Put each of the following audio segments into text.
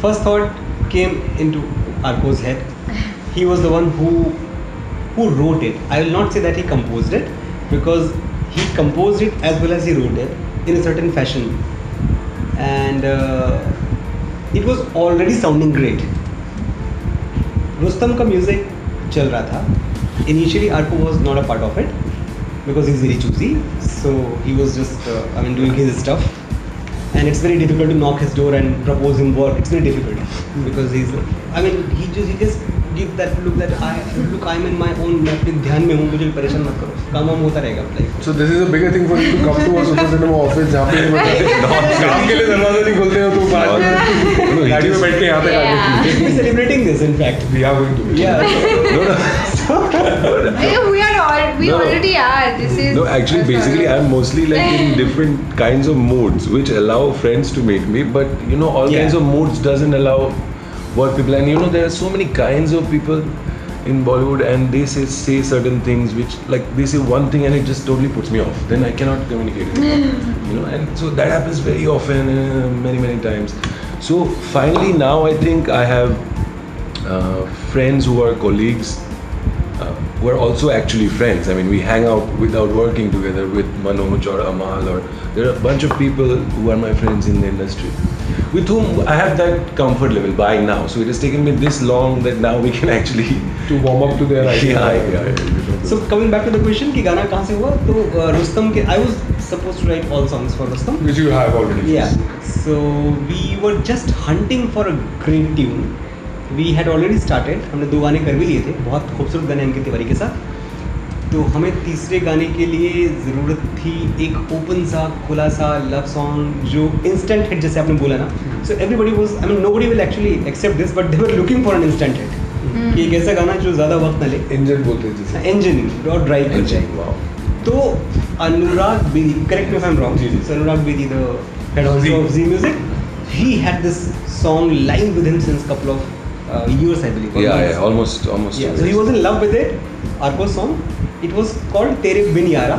first thought came into Arko's head. He was the one who wrote it. I will not say that he composed it, because he composed it as well as he wrote it in a certain fashion, and it was already sounding great. Rustom का music चल रहा था. Initially Arko was not a part of it because he's very choosy, so he was just doing his stuff, and it's very difficult to knock his door and propose him work. It's very difficult because he just give that look that I'm in my own, मैं अपने ध्यान में हूँ, मुझे परेशान मत करो, काम होता रहेगा life. So this is a bigger thing for you to come to a super cinema office जहाँ पे काम के लिए दरवाजा नहीं खोलते हो, तो बाहर गाड़ी में बैठ के यहाँ पे आके. We're celebrating this, in fact. We are going to. We already are. This is. No, actually, basically, I'm mostly like in different kinds of moods, which allow friends to meet me. But all kinds of moods doesn't allow work people. And there are so many kinds of people in Bollywood, and they say certain things which, like, they say one thing and it just totally puts me off. Then I cannot communicate it. And so that happens very often, many times. So finally now I think I have friends who are colleagues, who are also actually friends. I mean, we hang out without working together with Manoj or Amal, or there are a bunch of people who are my friends in the industry, with whom I have that comfort level by now. So it has taken me this long that now we can actually to warm up to their idea. Yeah. So coming back to the question कि गाना कहाँ से हुआ, तो Rustom के, I was supposed to write all songs for Rustom, Which you have already. Yeah. So we were just hunting for a great tune. We had already started. हमने 2 गाने कर भी लिए थे, बहुत खूबसूरत गाने अंकित तिवारी के साथ. तो हमें तीसरे गाने के लिए ज़रूरत थी एक ओपन सा, खुला सा लव सॉन्ग जो इंस्टेंट हिट, जैसे आपने बोला ना. So everybody was, nobody will actually accept this, but they were looking for an instant hit. कि एक ऐसा गाना जो ज़्यादा वक्त ना ले. Engine बोलते हैं जिसे. Engine और ड्राइव कर जाए. Wow. तो अनुराग Bedi, correct me if I'm wrong. So Anurag Bedi, the head of Z Music, he had this song lying with him since couple of years, I believe. Yeah, almost. Yeah, so he was in love with it. Arko's song. It was called Tere Sang Yaara.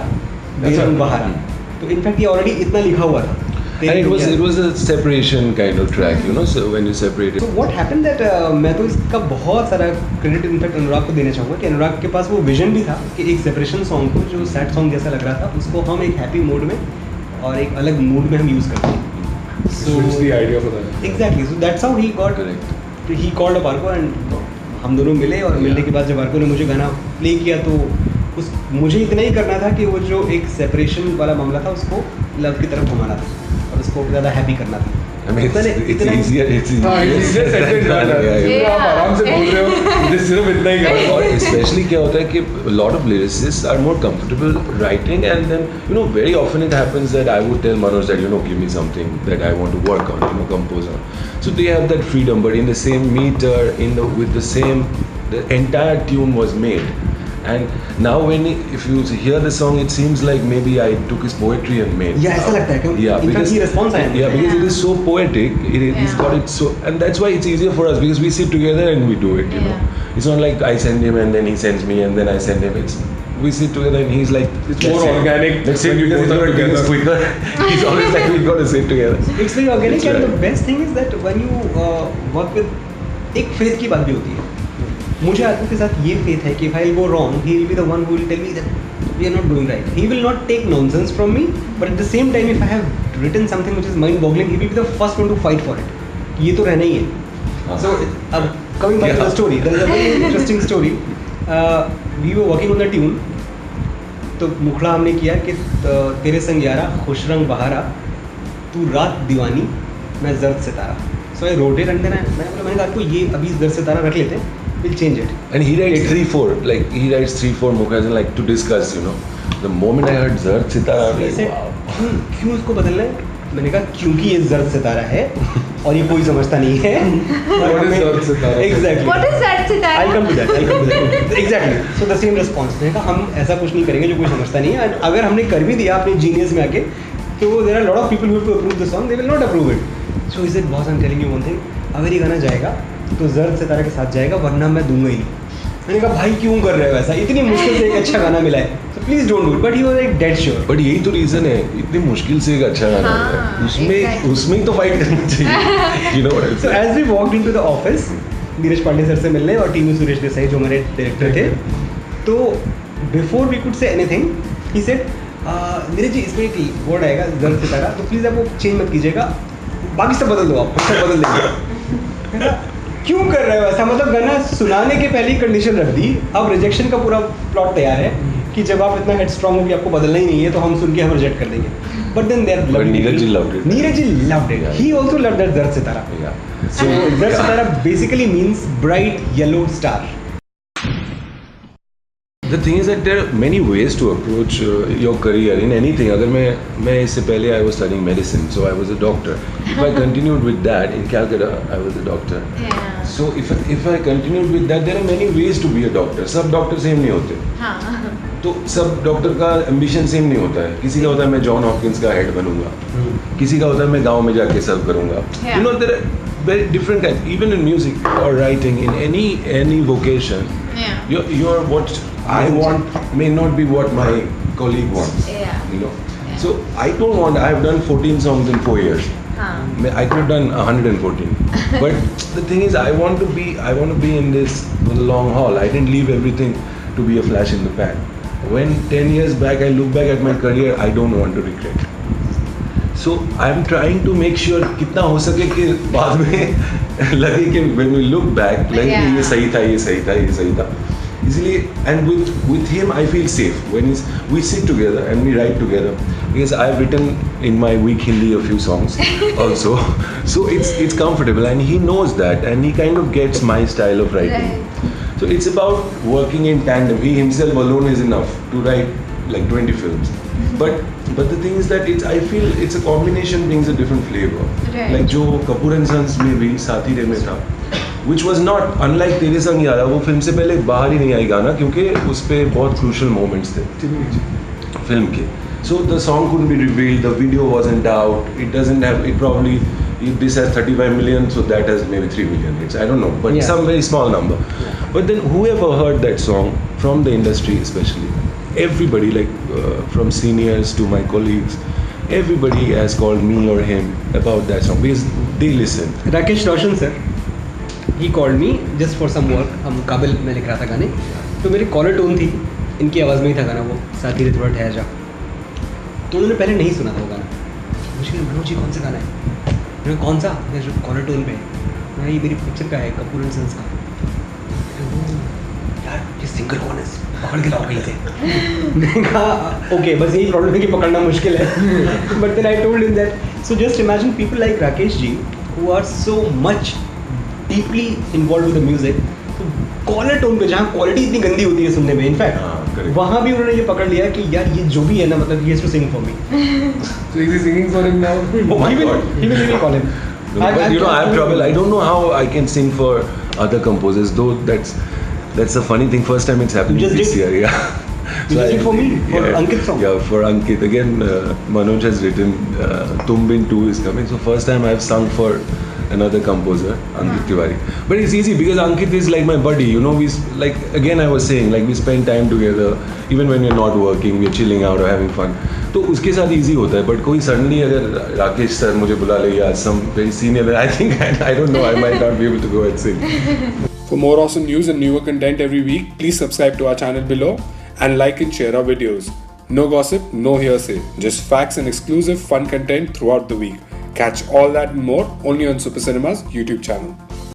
So in fact, he already इतना लिखा हुआ था. And it was a separation kind of track, so when you separate it. So what happened that मैं तो इसका बहुत सारा credit in fact अनुराग को देना चाहूँगा कि अनुराग के पास वो विजन भी था कि एक सेपरेशन सॉन्ग को, जो सैड सॉन्ग जैसा लग रहा था, उसको हम एक हैप्पी मूड में और एक अलग मूड में हम यूज़ करते हैं. So it's the idea for that. Exactly. So that's how he got. Correct. He called up Arko and हम दोनों मिले, और मिलने के बाद जब आर्को ने मुझे गाना प्ले किया तो मुझे इतना ही करना था कि वो जो एक सेपरेशन वाला मामला था उसको लव की तरफ घुमाना था और उसको ज़्यादा हैप्पी करना था. I mean, it's easier. आप आराम से बोल रहे हो, सिर्फ इतना ही करना. और especially क्या होता है कि a lot of lyricists are more comfortable writing, and then very often it happens that I would tell Manoj that give me something that I want to work on, compose on. So they have that freedom, but in the same meter, the entire tune was made. And now if you hear the song, it seems like maybe I took his poetry and made. Yeah, ऐसा लगता है क्यों? Yeah, because he responds. Yeah, because it is so poetic. He's got it so, and that's why it's easier for us because we sit together and we do it. It's not like I send him and then he sends me and then I send him. We sit together and he's like, it's more organic. Let's sit because it's going to quicker. He's always like, we've got to sit together. It's very organic, and the best thing is that when you work with, एक faith की बात भी होती है. मुझे आदमी के साथ ये faith है कि if I'll go wrong, he will be the one who will tell me that we are not doing right. He will not take nonsense from me, but at the same time, if I have written something which is mind-boggling, he will be the first one to fight for it. ये तो रहना ही है. So coming back to the story, there is a very interesting story. We were working on the tune. तो मुखड़ा हमने किया कि तेरे संग यारा, खुश रंग बहारा, तू रात दीवानी, मैं जर्द सितारा. So I wrote it and then मैंने कहा आपको ये अभी जर्द सितारा रख लेते हैं. We'll change it. And he writes 3-4, like he writes 3-4 mukhas and like to discuss, The moment I heard Zard Sitara, I was like, wow. क्यों इसको बदलना है? मैंने कहा क्योंकि ये जर्द सितारा है और ये कोई समझता नहीं है. What is Zard Sitara? Exactly. What is Zard Sitara? I'll come to that. Exactly. So the same response. मैंने कहा हम ऐसा कुछ नहीं करेंगे जो कोई समझता नहीं है. अगर हमने कर भी दिया अपने जीनियस में आके, तो there are a lot of people who have to approve the song. They will not approve it. So he said, boss, I'm telling you one thing. अगर ये गाना जाएगा तो जर्द सितारा के साथ जाएगा, वरना मैं दूंगा ही नहीं. मैंने कहा भाई क्यों कर रहे हो ऐसा, इतनी मुश्किल से एक अच्छा गाना मिला है. तो please don't do, but he was like dead sure. But यही तो रीजन है, इतनी मुश्किल से एक अच्छा गाना आता है, उसमें ही तो फाइट करनी चाहिए. You know what I'm So saying? as we walked into the office, Neeraj Pandey sir से मिलने और टीम सुरेश देसाई जो हमारे डायरेक्टर थे, तो before we could say anything he said, Neeraj ji इसमें एक वर्ड आएगा जर्द सितारा, तो प्लीज़ आप वो चेंज मत कीजिएगा, बाकी सब बदल दो, आप सब बदल देंगे. क्यों कर रहे हो ऐसा? मतलब गाना सुनाने के पहले ही कंडीशन रख दी, अब रिजेक्शन का पूरा प्लॉट तैयार है कि जब आप इतना हेड स्ट्रॉन्ग हो कि आपको बदलना ही नहीं है तो हम सुन के हम रिजेक्ट कर देंगे. But then there Neeraj ji loved it. Neeraj ji loved it. He also loved that Zard Sitara. Yeah. So Zard Sitara basically means bright yellow star. The thing is that there are many ways to approach your career in anything. अगर मैं इससे पहले I was studying medicine, so I was a doctor. If I continued with that in Calcutta, I was a doctor. Yeah. So if I continued with that, there are many ways to be a doctor. सब doctor same नहीं होते. हाँ. तो सब doctor का ambition same नहीं होता है. किसी का होता है मैं जॉन हॉपकिंस का हेड बनूंगा, किसी का होता है मैं गांव में जाके सर्व करूंगा. Yeah. You know there are very different kinds. Even in music or writing, in any vocation, Yeah. you're what I want may not be what my colleague wants. Yeah. You know. Yeah. So I don't want. I've done 14 songs in 4 years. हाँ. I could have done 114. But the thing is, I want to be in this for the long haul. I didn't leave everything to be a flash in the pan. When 10 years back I look back at my career, I don't want to regret. So I'm trying to make sure कितना हो सके कि बाद में लगे कि when we look back, like Yeah. ये सही था, ये सही था, ये सही था. इसलिए and with him I feel safe when we sit together and we write together, because I've written in my weak Hindi a few songs also, so it's comfortable and he knows that and he kind of gets my style of writing. Right. So it's about working in tandem. He himself alone is enough to write like 20 films. But the thing is that I feel it's a combination brings a different flavor. Right. Like जो Kapoor and sons में भी साथी रे में था, which was not unlike तेरे संग यारा, वो फिल्म से पहले बाहर ही नहीं आई गाना क्योंकि उस पे बहुत crucial moments थे फिल्म के. So the song couldn't be revealed, the video wasn't out, it doesn't have, it probably, this has 35 million, so that has maybe 3 million hits, I don't know, but Yeah. some very small number. But then whoever heard that song, from the industry especially, everybody like from seniors to my colleagues, everybody has called me or him about that song because they listen. Rakesh Roshan sir, he called me just for some work. हम काबिल में लिख रहा था गाने, तो मेरी collar tone थी, इनकी आवाज़ में ही था गाना वो, साथी रे थोड़ा ठहर जा. तो उन्होंने पहले नहीं सुना था वो गाना. मुझे मनोज जी कौन सा गाना है? मैंने कौन सा? जो कॉलर टोन पे है. मैं ये मेरी पिक्चर का है, कपूर एंड सन्स का. यार ये सिंगर कौन है? पकड़ के लाओ कहीं से. मैंने कहा ओके, बस यही प्रॉब्लम है कि पकड़ना मुश्किल है. But then I told him that, so just imagine people like Rakesh ji who are so much deeply involve with the music. Caller tone पे जहाँ क्वालिटी इतनी गंदी होती है सुनने में, इनफैक्ट वहाँ भी उन्होंने ये पकड़ लिया कि यार ये जो भी है ना, मतलब he has to sing for me. So is he singing for him now? Oh my God. He will really call him. But you know, I have trouble. I don't know how I can sing for other composers, though that's a funny thing. First time it's happening You just this did? year, yeah. You just did for me? For Ankit's song? Yeah, for Ankit. Again, Manoj has written Tum Bin 2 is coming. So first time I've sung for another composer, Ankit Tiwari. But it's easy because Ankit is like my buddy. You know, like again I was saying, like we spend time together. Even when we're not working, we're chilling out or having fun. तो उसके साथ easy होता है. But कोई suddenly अगर Rakesh sir मुझे बुला ले या some very senior, I think I don't know, I might not be able to go and sing. For more awesome news and newer content every week, please subscribe to our channel below and like and share our videos. No gossip, no hearsay, just facts and exclusive fun content throughout the week. Catch all that and more only on Super Cinema's YouTube channel.